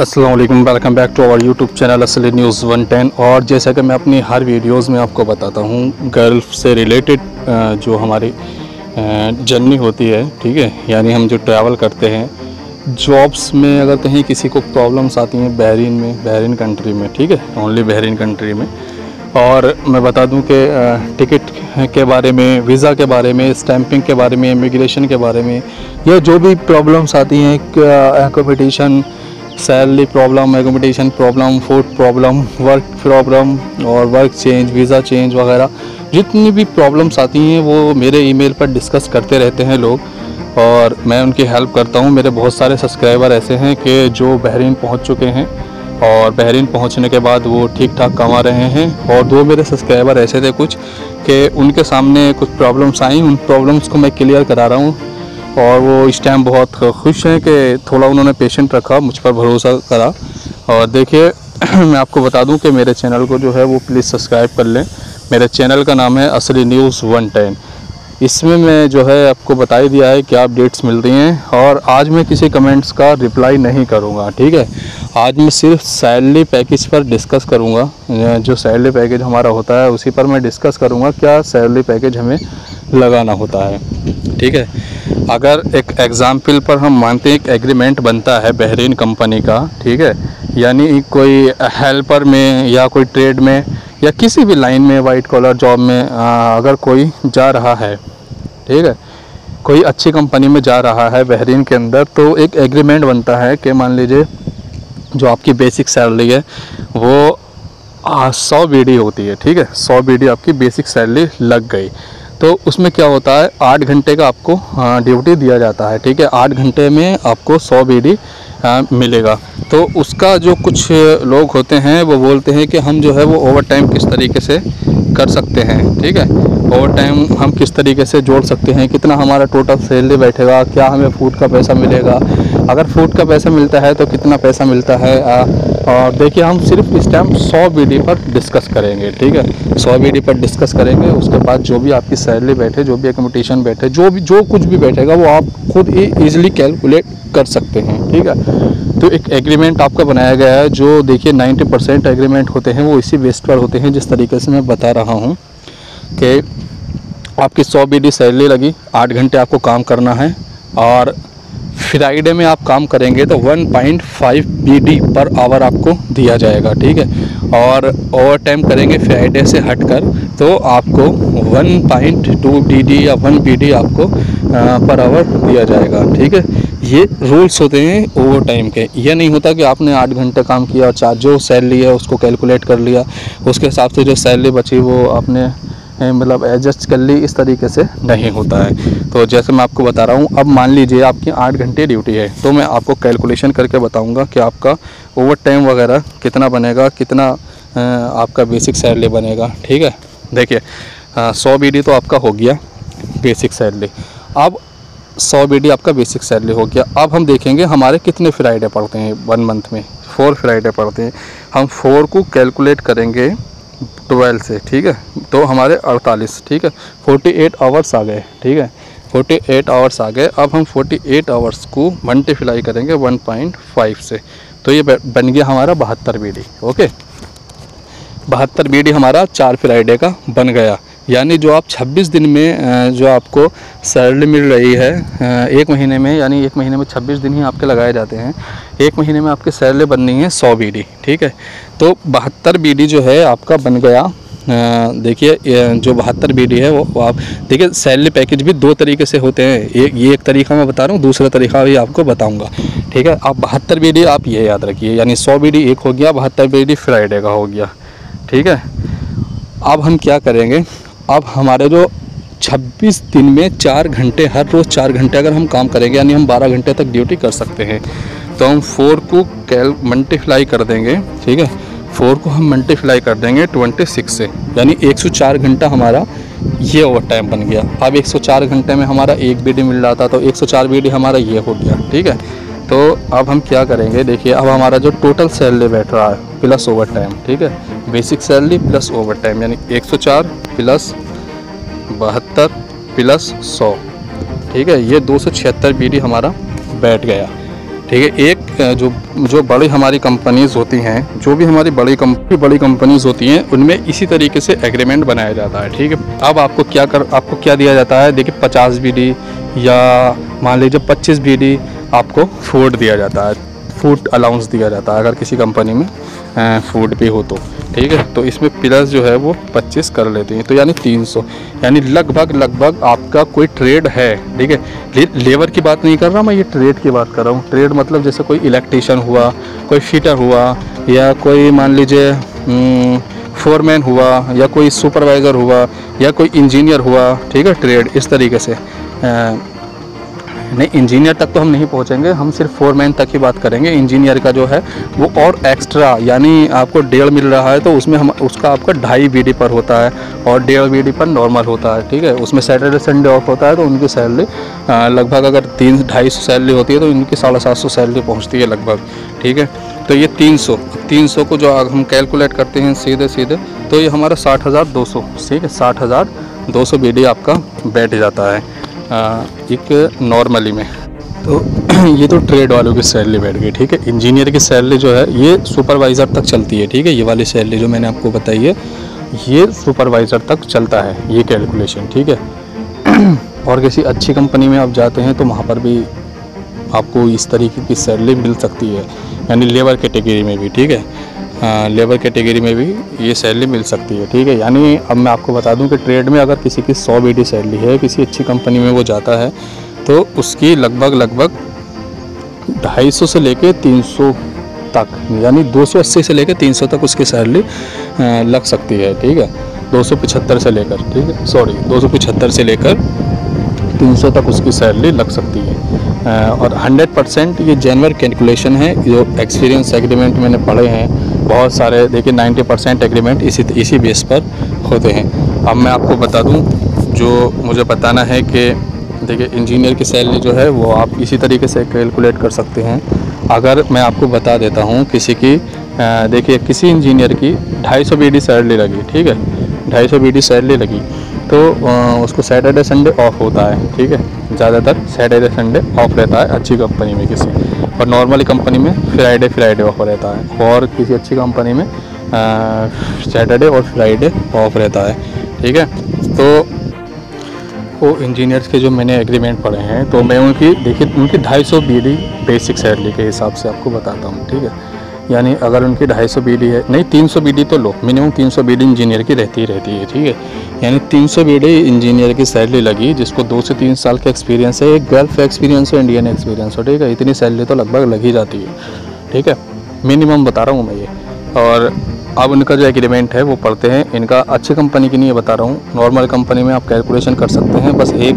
अस्सलाम वालेकुम, welcome back to our YouTube channel असली न्यूज़ 110। और जैसा कि मैं अपनी हर वीडियोस में आपको बताता हूँ, गल्फ़ से रिलेटेड जो हमारी जर्नी होती है, ठीक है, यानी हम जो ट्रैवल करते हैं जॉब्स में, अगर कहीं किसी को प्रॉब्लम्स आती हैं बहरीन कंट्री में, ठीक है, ओनली बहरीन कंट्री में। और मैं बता दूं कि टिकट के बारे में, वीज़ा के बारे में, स्टैंपिंग के बारे में, इमिग्रेशन के बारे में, या जो भी प्रॉब्लम्स आती हैं, accommodation, salary problem, accommodation problem, food problem, work problem और वर्क चेंज, वीज़ा चेंज वगैरह, जितनी भी प्रॉब्लम्स आती हैं वो मेरे ईमेल पर डिस्कस करते रहते हैं लोग, और मैं उनकी हेल्प करता हूं। मेरे बहुत सारे सब्सक्राइबर ऐसे हैं कि जो बहरीन पहुंच चुके हैं और बहरीन पहुंचने के बाद वो ठीक ठाक कमा रहे हैं। और दो मेरे सब्सक्राइबर ऐसे थे कुछ कि उनके सामने कुछ प्रॉब्लम्स आई, उन प्रॉब्लम्स को मैं क्लियर करा रहा हूँ, और वो इस टाइम बहुत खुश हैं कि थोड़ा उन्होंने पेशेंट रखा, मुझ पर भरोसा करा। और देखिए मैं आपको बता दूं कि मेरे चैनल को जो है वो प्लीज़ सब्सक्राइब कर लें। मेरे चैनल का नाम है असली न्यूज़ 110। इसमें मैं जो है आपको बता ही दिया है क्या अपडेट्स मिल रही हैं। और आज मैं किसी कमेंट्स का रिप्लाई नहीं करूंगा, ठीक है। आज मैं सिर्फ सैलरी पैकेज पर डिस्कस करूंगा। जो सैलरी पैकेज हमारा होता है उसी पर मैं डिस्कस करूंगा, क्या सैलरी पैकेज हमें लगाना होता है, ठीक है। अगर एक एग्ज़ाम्पल पर हम मानते हैं, एक एग्रीमेंट बनता है बहरीन कंपनी का, ठीक है, यानी कोई हेल्पर में या कोई ट्रेड में या किसी भी लाइन में, वाइट कॉलर जॉब में अगर कोई जा रहा है, ठीक है, कोई अच्छी कंपनी में जा रहा है बहरीन के अंदर, तो एक एग्रीमेंट बनता है कि मान लीजिए जो आपकी बेसिक सैलरी है वो 100 बीडी होती है, ठीक है, 100 बीडी आपकी बेसिक सैलरी लग गई। तो उसमें क्या होता है, 8 घंटे का आपको ड्यूटी दिया जाता है, ठीक है, 8 घंटे में आपको 100 बीडी मिलेगा। तो उसका जो कुछ लोग होते हैं वो बोलते हैं कि हम जो है वो ओवर टाइम किस तरीके से कर सकते हैं, ठीक है, ओवर टाइम हम किस तरीके से जोड़ सकते हैं, कितना हमारा टोटल सैलरी बैठेगा, क्या हमें फूड का पैसा मिलेगा, अगर फूड का पैसा मिलता है तो कितना पैसा मिलता है। और देखिए हम सिर्फ इस टाइम 100 बीडी पर डिस्कस करेंगे, ठीक है, 100 बीडी पर डिस्कस करेंगे। उसके बाद जो भी आपकी सैलरी बैठे, जो भी एकोमोडेशन बैठे, जो कुछ भी बैठेगा वो आप खुद ही ईजिली कैलकुलेट कर सकते हैं, ठीक है। तो एक एग्रीमेंट आपका बनाया गया है, जो देखिए 90% एग्रीमेंट होते हैं वो इसी बेस पर होते हैं, जिस तरीके से मैं बता रहा हूँ कि आपकी 100 बीडी सैलरी लगी, 8 घंटे आपको काम करना है, और फ्राइडे में आप काम करेंगे तो 1.5 बीडी पर आवर आपको दिया जाएगा, ठीक है। और ओवर टाइम करेंगे फ्राइडे से हटकर तो आपको 1.2 बीडी या 1 बीडी आपको पर आवर दिया जाएगा, ठीक है। ये रूल्स होते हैं ओवर टाइम के। ये नहीं होता कि आपने 8 घंटे काम किया और जो सैलरी है उसको कैलकुलेट कर लिया, उसके हिसाब से जो सैलरी बची वो आपने मतलब एडजस्ट कर ली, इस तरीके से नहीं होता है। तो जैसे मैं आपको बता रहा हूँ, अब मान लीजिए आपकी 8 घंटे ड्यूटी है, तो मैं आपको कैलकुलेशन करके बताऊँगा कि आपका ओवर टाइम वगैरह कितना बनेगा, कितना आपका बेसिक सैलरी बनेगा, ठीक है। देखिए 100 बीडी तो आपका हो गया बेसिक सैलरी। अब 100 बीडी आपका बेसिक सैलरी हो गया। अब हम देखेंगे हमारे कितने फ्राइडे पड़ते हैं 1 मंथ में। 4 फ्राइडे पड़ते हैं। हम 4 को कैलकुलेट करेंगे 12 से, ठीक है, तो हमारे 48, ठीक है, 48 आवर्स आ गए, ठीक है, 48 आवर्स आ गए। अब हम 48 आवर्स को मल्टीप्लाई करेंगे 1.5 से, तो ये बन गया हमारा 72 बीडी। ओके, 72 बीडी हमारा 4 फ्राइडे का बन गया। यानी जो आप 26 दिन में जो आपको सैलरी मिल रही है 1 महीने में, यानी 1 महीने में 26 दिन ही आपके लगाए जाते हैं, 1 महीने में आपकी सैलरी बननी है 100 बीडी, ठीक है। तो 72 बीडी जो है आपका बन गया। देखिए जो 72 बीडी है वो आप देखिए, सैलरी पैकेज भी 2 तरीके से होते हैं। ये एक तरीका मैं बता रहा हूँ, दूसरा तरीका भी आपको बताऊँगा, ठीक है। आप 72 बीडी आप ये याद रखिए, यानी 100 बीडी एक हो गया, 72 बीडी फ्राइडे का हो गया, ठीक है। अब हम क्या करेंगे, अब हमारे जो 26 दिन में 4 घंटे, हर रोज़ 4 घंटे अगर हम काम करेंगे, यानी हम 12 घंटे तक ड्यूटी कर सकते हैं, तो हम 4 को मल्टीप्लाई कर देंगे, ठीक है, 4 को हम मल्टीप्लाई कर देंगे 26 से, यानी 104 घंटा हमारा ये ओवर टाइम बन गया। अब 104 घंटे में हमारा 1 बीडी मिल रहा था, तो 104 बीडी हमारा ये हो गया, ठीक है। तो अब हम क्या करेंगे, देखिए अब हमारा जो टोटल सैलरी बैठ रहा है प्लस ओवर टाइम, ठीक है, basic salary plus over time, यानी 104 प्लस 72 प्लस 100, ठीक है, ये 276 बीडी हमारा बैठ गया, ठीक है। एक जो बड़ी हमारी कंपनीज़ होती हैं, जो भी हमारी बड़ी कंपनीज़ होती हैं, उनमें इसी तरीके से एग्रीमेंट बनाया जाता है। ठीक है। अब आपको क्या दिया जाता है, देखिए 50 BD या मान लीजिए 25 BD आपको फूड दिया जाता है, फूड अलाउंस दिया जाता है अगर किसी कंपनी में फूड भी हो तो। ठीक है। तो इसमें प्लस जो है वो 25 कर लेते हैं, तो यानी 300, यानी लगभग आपका कोई ट्रेड है। ठीक है। लेबर की बात नहीं कर रहा मैं, ये ट्रेड की बात कर रहा हूँ। ट्रेड मतलब जैसे कोई इलेक्ट्रीशियन हुआ, कोई फिटर हुआ, या कोई मान लीजिए फोरमैन हुआ, या कोई सुपरवाइज़र हुआ, या कोई इंजीनियर हुआ। ठीक है। ट्रेड इस तरीके से नहीं, इंजीनियर तक तो हम नहीं पहुंचेंगे, हम सिर्फ फोरमैन तक ही बात करेंगे। इंजीनियर का जो है वो और एक्स्ट्रा, यानी आपको 1.5 मिल रहा है तो उसमें हम उसका आपका 2.5 BD पर होता है और 1.5 BD पर नॉर्मल होता है। ठीक है। उसमें सैटरडे संडे ऑफ होता है, तो उनकी सैलरी लगभग अगर 250 सैलरी होती है तो इनकी 750 सैलरी पहुँचती है लगभग। ठीक है। तो ये 300 को जो हम कैलकुलेट करते हैं सीधे तो ये हमारा 60,200, ठीक है, 60,200 BD आपका बैठ जाता है एक नॉर्मली में। तो ये तो ट्रेड वालों की सैलरी बैठ गई। ठीक है। इंजीनियर की सैलरी जो है ये सुपरवाइज़र तक चलती है। ठीक है। ये वाली सैलरी जो मैंने आपको बताई है ये सुपरवाइज़र तक चलता है ये कैलकुलेशन। ठीक है। और किसी अच्छी कंपनी में आप जाते हैं तो वहाँ पर भी आपको इस तरीके की सैलरी मिल सकती है, यानी लेबर कैटेगरी में भी। ठीक है। लेबर कैटेगरी में भी ये सैलरी मिल सकती है। ठीक है। यानी अब मैं आपको बता दूं कि ट्रेड में अगर किसी की 100 BD सैलरी है, किसी अच्छी कंपनी में वो जाता है तो उसकी लगभग 250 से लेके 300 तक, यानी 280 से लेकर 300 तक उसकी सैलरी लग सकती है। ठीक है। 275 से लेकर, ठीक है, 275 से लेकर 300 तक उसकी सैलरी लग सकती है। और 100% ये जेन्युइन कैलकुलेशन है। जो एक्सपीरियंस एग्रीमेंट मैंने पढ़े हैं बहुत सारे, देखिए 90% एग्रीमेंट इसी बेस पर होते हैं। अब मैं आपको बता दूं, जो मुझे बताना है कि देखिए इंजीनियर की सैलरी जो है वो आप इसी तरीके से कैलकुलेट कर सकते हैं। अगर मैं आपको बता देता हूं किसी की, देखिए किसी इंजीनियर की 250 BD सैलरी लगी। ठीक है। 250 BD सैलरी लगी तो उसको सैटरडे संडे ऑफ होता है। ठीक है। ज़्यादातर सैटरडे संडे ऑफ रहता है अच्छी कंपनी में किसी, और नॉर्मली कंपनी में फ्राइडे ऑफ रहता है, और किसी अच्छी कंपनी में सैटरडे और फ्राइडे ऑफ रहता है। ठीक है। तो वो इंजीनियर्स के जो मैंने एग्रीमेंट पढ़े हैं तो मैं उनकी 250 BD बेसिक सैलरी के हिसाब से आपको बताता हूँ। ठीक है। यानी अगर उनकी 250 BD है, नहीं 300 BD तो लो, मिनिमम 300 BD इंजीनियर की रहती है। ठीक है। यानी 300 BD इंजीनियर की सैलरी लगी जिसको 2 से 3 साल का एक्सपीरियंस है, एक गल्फ एक्सपीरियंस है, इंडियन एक्सपीरियंस हो। ठीक है। इतनी सैलरी तो लगभग लग ही जाती है। ठीक है। मिनिमम बता रहा हूँ मैं ये। और अब उनका जो एग्रीमेंट है वो पढ़ते हैं। इनका अच्छी कंपनी की नहीं बता रहा हूँ, नॉर्मल कंपनी में आप कैलकुलेशन कर सकते हैं, बस एक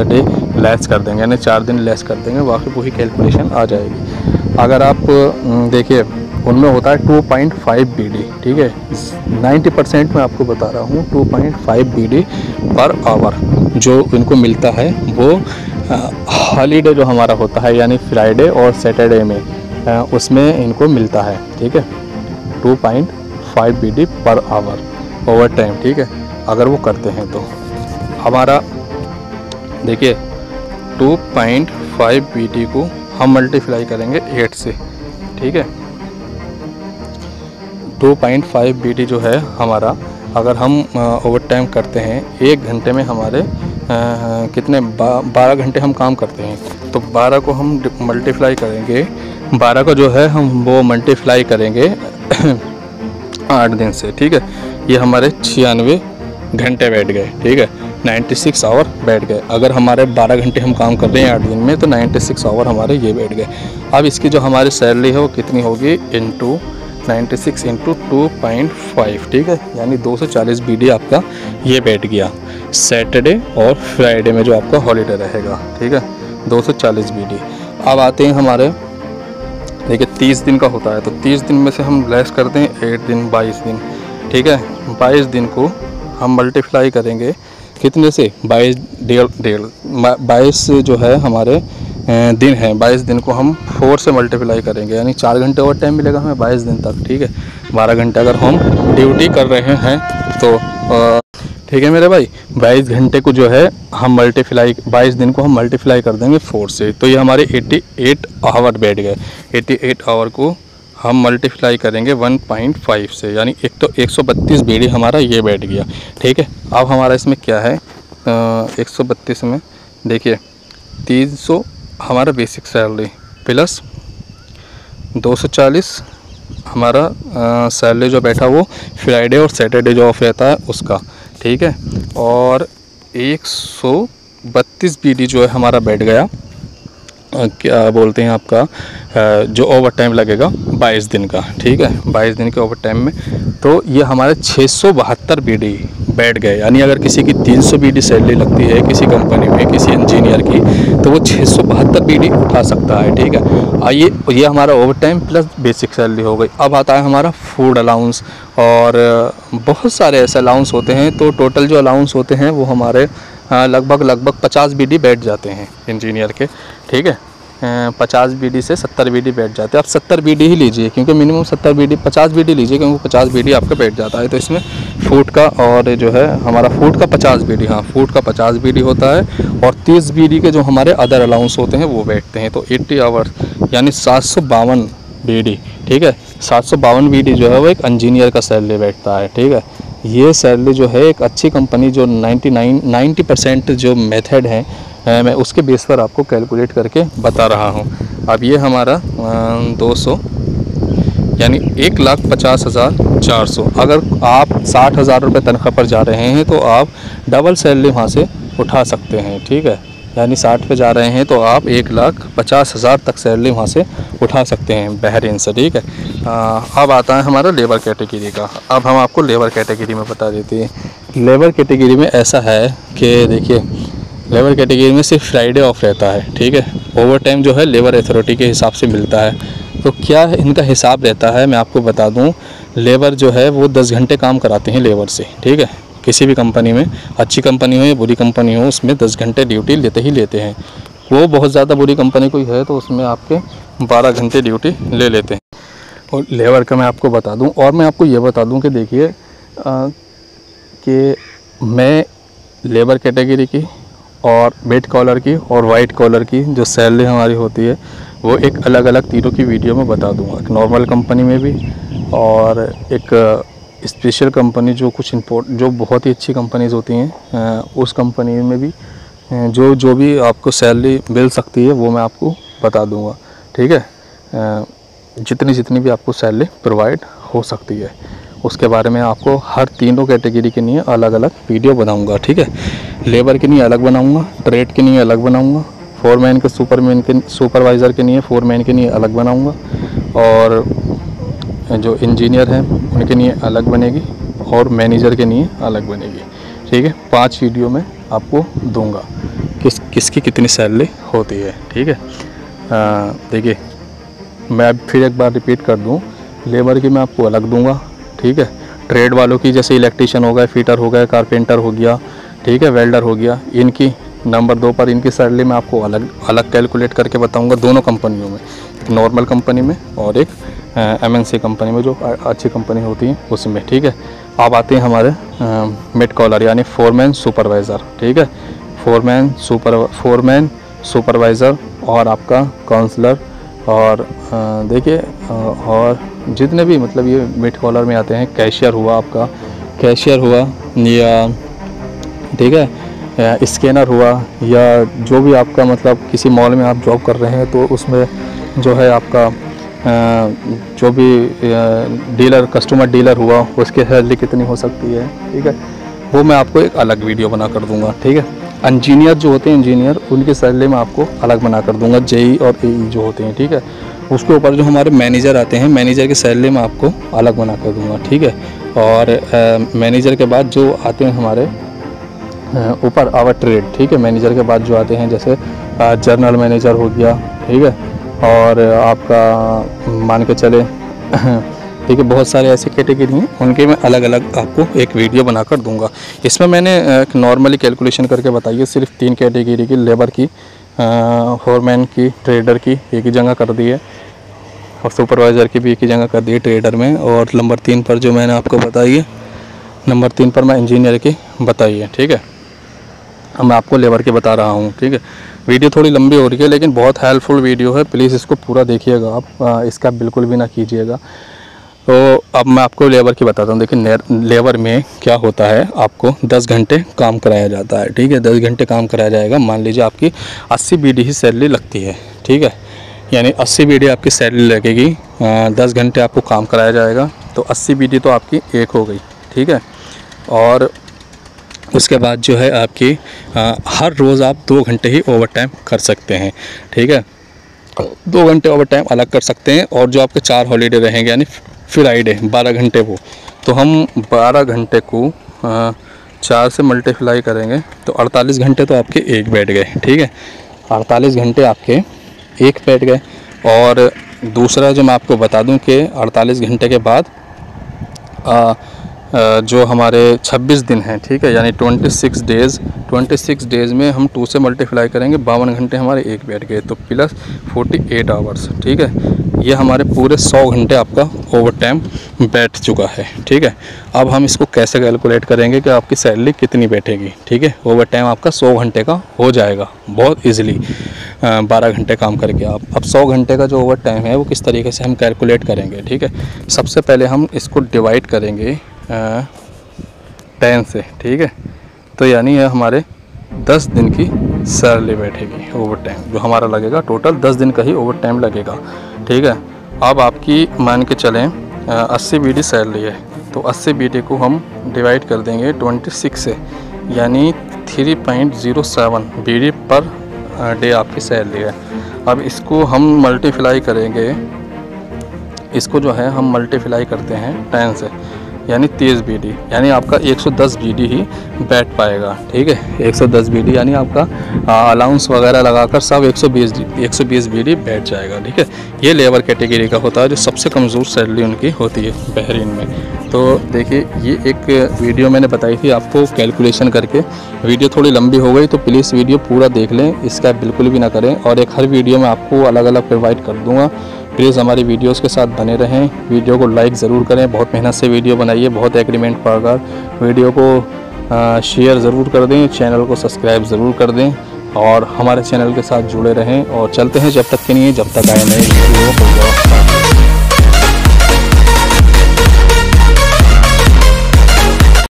डे लेस कर देंगे, यानी 4 दिन लेस कर देंगे, बाकी वही कैलकुलेशन आ जाएगी। अगर आप देखिए उनमें होता है 2.5 BD। ठीक है। 90% मैं आपको बता रहा हूँ 2.5 BD पर आवर जो इनको मिलता है वो हॉलीडे जो हमारा होता है, यानी फ्राइडे और सैटरडे में उसमें इनको मिलता है। ठीक है। 2.5 BD per hour over time. ठीक है। अगर वो करते हैं तो हमारा देखिए 2.5 BD को हम मल्टीप्लाई करेंगे 8 से। ठीक है। 2.5 BD जो है हमारा, अगर हम ओवर टाइम करते हैं 1 घंटे में हमारे कितने 12 घंटे हम काम करते हैं, तो 12 को हम मल्टीप्लाई करेंगे, 12 को जो है हम वो मल्टीप्लाई करेंगे 8 दिन से। ठीक है। ये हमारे 96 घंटे बैठ गए। ठीक है। 96 आवर बैठ गए। अगर हमारे 12 घंटे हम काम कर रहे हैं 8 दिन में तो 96 आवर हमारे ये बैठ गए। अब इसकी जो हमारी सैलरी है वो कितनी होगी, इंटू 96 इंटू 2.5। ठीक है। यानी 240 BD आपका ये बैठ गया सैटरडे और फ्राइडे में जो आपका हॉलीडे रहेगा। ठीक है। 240 BD। अब आते हैं हमारे, देखिए 30 दिन का होता है तो 30 दिन में से हम लेस करते हैं 8 दिन, 22 दिन। ठीक है। 22 दिन को हम मल्टीप्लाई करेंगे कितने से, 22 जो है हमारे दिन है, 22 दिन को हम 4 से मल्टीप्लाई करेंगे, यानी 4 घंटे और टाइम मिलेगा हमें 22 दिन तक। ठीक है। 12 घंटे अगर हम ड्यूटी कर रहे हैं तो ठीक है मेरे भाई। 22 घंटे को जो है हम मल्टीप्लाई, 22 दिन को हम मल्टीप्लाई कर देंगे 4 से, तो ये हमारे 88 आवर बैठ गए। 88 आवर को हम मल्टीप्लाई करेंगे 1.5 से, यानी एक तो 132 बीडी हमारा ये बैठ गया। ठीक है, अब हमारा इसमें क्या है, 132 में देखिए 300 हमारा बेसिक सैलरी प्लस 240 हमारा सैलरी जो बैठा वो फ्राइडे और सैटरडे जो ऑफ रहता है उसका। ठीक है, और 132 बीडी जो है हमारा बैठ गया, क्या बोलते हैं आपका, जो ओवर टाइम लगेगा 22 दिन का। ठीक है, 22 दिन के ओवर टाइम में तो ये हमारे 672 बीडी बैठ गए। यानी अगर किसी की 300 बीडी सैलरी लगती है किसी कंपनी में किसी इंजीनियर की, तो वो 672 बीडी उठा सकता है। ठीक है, आइए, ये हमारा over time plus basic salary हो गई। अब आता है हमारा फूड अलाउंस, और बहुत सारे ऐसे अलाउंस होते हैं। तो टोटल जो अलाउंस होते हैं वो हमारे लगभग 50 बीडी बैठ जाते हैं इंजीनियर के। ठीक है, 50 बीडी से 70 बीडी बैठ जाते हैं। आप 70 बीडी ही लीजिए, क्योंकि मिनिमम 70 बीडी, 50 बीडी लीजिए क्योंकि 50 बीडी आपका बैठ जाता है। तो इसमें फूड का और जो है हमारा फूड का 50 बीडी, हाँ फूड का 50 बीडी होता है, और 30 बीडी के जो हमारे अदर अलाउंस होते हैं वो बैठते हैं। तो 80 आवर्स यानी 752 बीडी। ठीक है, 752 बीडी जो है वो एक इंजीनियर का सैलरी बैठता है। ठीक है, ये सैलरी जो है एक अच्छी कंपनी जो 90% जो मेथड है मैं उसके बेस पर आपको कैलकुलेट करके बता रहा हूँ। अब ये हमारा 200 यानी 1,50,400। अगर आप 60,000 रुपये तनख्वाह पर जा रहे हैं तो आप डबल सैलरी वहाँ से उठा सकते हैं। ठीक है, यानी 60 पे जा रहे हैं तो आप 1,50,000 तक सैलरी वहाँ से उठा सकते हैं बहरीन से। ठीक है, अब आता है हमारा लेबर कैटेगरी का। अब हम आपको लेबर कैटेगरी में बता देते हैं। लेबर कैटेगरी में ऐसा है कि देखिए, लेबर कैटेगरी में सिर्फ फ्राइडे ऑफ रहता है। ठीक है, ओवर टाइम जो है लेबर अथॉरिटी के हिसाब से मिलता है। तो क्या इनका हिसाब रहता है मैं आपको बता दूं। लेबर जो है वो 10 घंटे काम कराते हैं लेबर से। ठीक है, किसी भी कंपनी में, अच्छी कंपनी हो या बुरी कंपनी हो, उसमें 10 घंटे ड्यूटी लेते ही लेते हैं। वो बहुत ज़्यादा बुरी कंपनी कोई है तो उसमें आपके 12 घंटे ड्यूटी ले लेते हैं। और लेबर का मैं आपको बता दूं, और मैं आपको ये बता दूं कि देखिए कि मैं लेबर कैटेगरी की और रेड कॉलर की और वाइट कॉलर की जो सैलरी हमारी होती है वो एक अलग अलग तीनों की वीडियो में बता दूंगा। एक नॉर्मल कंपनी में भी और एक स्पेशल कंपनी जो कुछ जो बहुत ही अच्छी कंपनीज़ होती हैं उस कंपनी में भी जो भी आपको सैलरी मिल सकती है वो मैं आपको बता दूंगा। ठीक है, जितनी भी आपको सैलरी प्रोवाइड हो सकती है उसके बारे में आपको हर तीनों कैटेगरी के लिए अलग अलग वीडियो बनाऊंगा। ठीक है, लेबर के लिए अलग बनाऊंगा, ट्रेड के लिए अलग बनाऊंगा, फोरमैन के सुपरवाइज़र के लिए, फोरमैन के लिए अलग बनाऊंगा, और जो इंजीनियर हैं उनके लिए अलग बनेगी, और मैनेजर के लिए अलग बनेगी। ठीक है, 5 वीडियो में आपको दूंगा किसकी कितनी सैलरी होती है। ठीक है, देखिए मैं अब फिर एक बार रिपीट कर दूं, लेबर की मैं आपको अलग दूंगा। ठीक है, ट्रेड वालों की जैसे इलेक्ट्रीशियन हो गया, फिटर हो गया, कारपेंटर हो गया, ठीक है, वेल्डर हो गया, इनकी नंबर 2 पर इनकी सैलरी मैं आपको अलग कैलकुलेट करके बताऊंगा दोनों कंपनियों में, एक नॉर्मल कंपनी में और एक MNC कंपनी में जो अच्छी कंपनी होती है उसमें। ठीक है, अब आते हैं हमारे मिड कॉलर यानी फोरमैन सुपरवाइज़र। ठीक है, फोरमैन सुपरवाइज़र और आपका काउंसलर, और देखिए और जितने भी मतलब ये मिड कॉलर में आते हैं, कैशियर हुआ आपका, कैशियर हुआ या ठीक है स्कैनर हुआ, या जो भी आपका मतलब किसी मॉल में आप जॉब कर रहे हैं तो उसमें जो है आपका जो भी डीलर कस्टमर डीलर हुआ उसकी सैलरी कितनी हो सकती है। ठीक है, वो मैं आपको एक अलग वीडियो बना कर दूंगा। ठीक है, इंजीनियर जो होते हैं इंजीनियर उनकी सैलरी मैं आपको अलग बना कर दूंगा, JE और AE जो होते हैं। ठीक है, उसके ऊपर जो हमारे मैनेजर आते हैं, मैनेजर की सैलरी मैं आपको अलग बना कर दूंगा। ठीक है, और मैनेजर के बाद जो आते हैं हमारे ऊपर आवर ट्रेड। ठीक है, मैनेजर के बाद जो आते हैं जैसे जनरल मैनेजर हो गया। ठीक है, और आपका मान के चले ठीक है, बहुत सारे ऐसे कैटेगरी हैं उनके मैं अलग अलग आपको एक वीडियो बनाकर दूंगा। इसमें मैंने नॉर्मली कैलकुलेशन करके बताई है, सिर्फ 3 कैटेगरी की, लेबर की, फोरमैन की, ट्रेडर की एक ही जगह कर दी है, और सुपरवाइज़र की भी एक ही जगह कर दी है ट्रेडर में। और नंबर 3 पर जो मैंने आपको बताई है नंबर 3 पर मैं इंजीनियर की बताइए। ठीक है, अब मैं आपको लेबर की बता रहा हूँ। ठीक है, वीडियो थोड़ी लंबी हो रही है लेकिन बहुत हेल्पफुल वीडियो है, प्लीज़ इसको पूरा देखिएगा आप, इसका बिल्कुल भी ना कीजिएगा। तो अब मैं आपको लेबर की बताता हूँ। देखिए लेबर में क्या होता है, आपको 10 घंटे काम कराया जाता है। ठीक है, 10 घंटे काम कराया जाएगा। मान लीजिए आपकी 80 बीडी ही सैलरी लगती है। ठीक है, यानी 80 बीडी आपकी सैलरी लगेगी, 10 घंटे आपको काम कराया जाएगा, तो 80 बीडी तो आपकी एक हो गई। ठीक है, और उसके बाद जो है आपकी हर रोज़ आप 2 घंटे ही ओवर टाइम कर सकते हैं। ठीक है, 2 घंटे ओवर टाइम अलग कर सकते हैं, और जो आपके 4 हॉलीडे रहेंगे यानी फ्राइडे 12 घंटे वो, तो हम 12 घंटे को 4 से मल्टीप्लाई करेंगे तो 48 घंटे तो आपके एक बैठ गए। ठीक है, 48 घंटे आपके एक बैठ गए। और दूसरा जो मैं आपको बता दूं कि 48 घंटे के बाद जो हमारे 26 दिन हैं, ठीक है, यानी 26 डेज़ में हम 2 से मल्टीप्लाई करेंगे, 52 घंटे हमारे एक बैठ गए, तो प्लस 48 आवर्स। ठीक है, ये हमारे पूरे 100 घंटे आपका ओवर टाइम बैठ चुका है। ठीक है, अब हम इसको कैसे कैलकुलेट करेंगे कि आपकी सैलरी कितनी बैठेगी। ठीक है, ओवर टाइम आपका 100 घंटे का हो जाएगा बहुत ईजिली, 12 घंटे काम करके आप। अब 100 घंटे का जो ओवर टाइम है वो किस तरीके से हम कैलकुलेट करेंगे। ठीक है, सबसे पहले हम इसको डिवाइड करेंगे 10 से। ठीक है, तो यानी ये हमारे 10 दिन की सैलरी बैठेगी ओवर टाइम, जो हमारा लगेगा टोटल 10 दिन का ही ओवर टाइम लगेगा। ठीक है, अब आपकी मान के चलें 80 बीडी सैलरी है, तो 80 बीडी को हम डिवाइड कर देंगे 26 से, यानी 3.07 बीडी पर डे आपकी सैलरी है। अब इसको हम मल्टीप्लाई करेंगे, इसको जो है हम मल्टीप्लाई करते हैं 10 से, यानी 30 बीडी, यानी आपका 110 बीडी ही बैठ पाएगा। ठीक है, 110 बीडी यानी आपका अलाउंस वगैरह लगाकर सब 120 बीडी बैठ जाएगा। ठीक है, ये लेबर कैटेगरी का होता है जो सबसे कमज़ोर सैलरी उनकी होती है बहरीन में। तो देखिए, ये एक वीडियो मैंने बताई थी आपको कैलकुलेशन करके, वीडियो थोड़ी लंबी हो गई तो प्लीज़ वीडियो पूरा देख लें, इसका बिल्कुल भी ना करें। और एक हर वीडियो में आपको अलग अलग प्रोवाइड कर दूँगा, प्लीज़ हमारी वीडियोस के साथ बने रहें। वीडियो को लाइक ज़रूर करें, बहुत मेहनत से वीडियो बनाइए, बहुत एग्रीमेंट पाकर वीडियो को शेयर ज़रूर कर दें, चैनल को सब्सक्राइब ज़रूर कर दें और हमारे चैनल के साथ जुड़े रहें। और चलते हैं जब तक के लिए, जब तक आए नए वीडियो हो।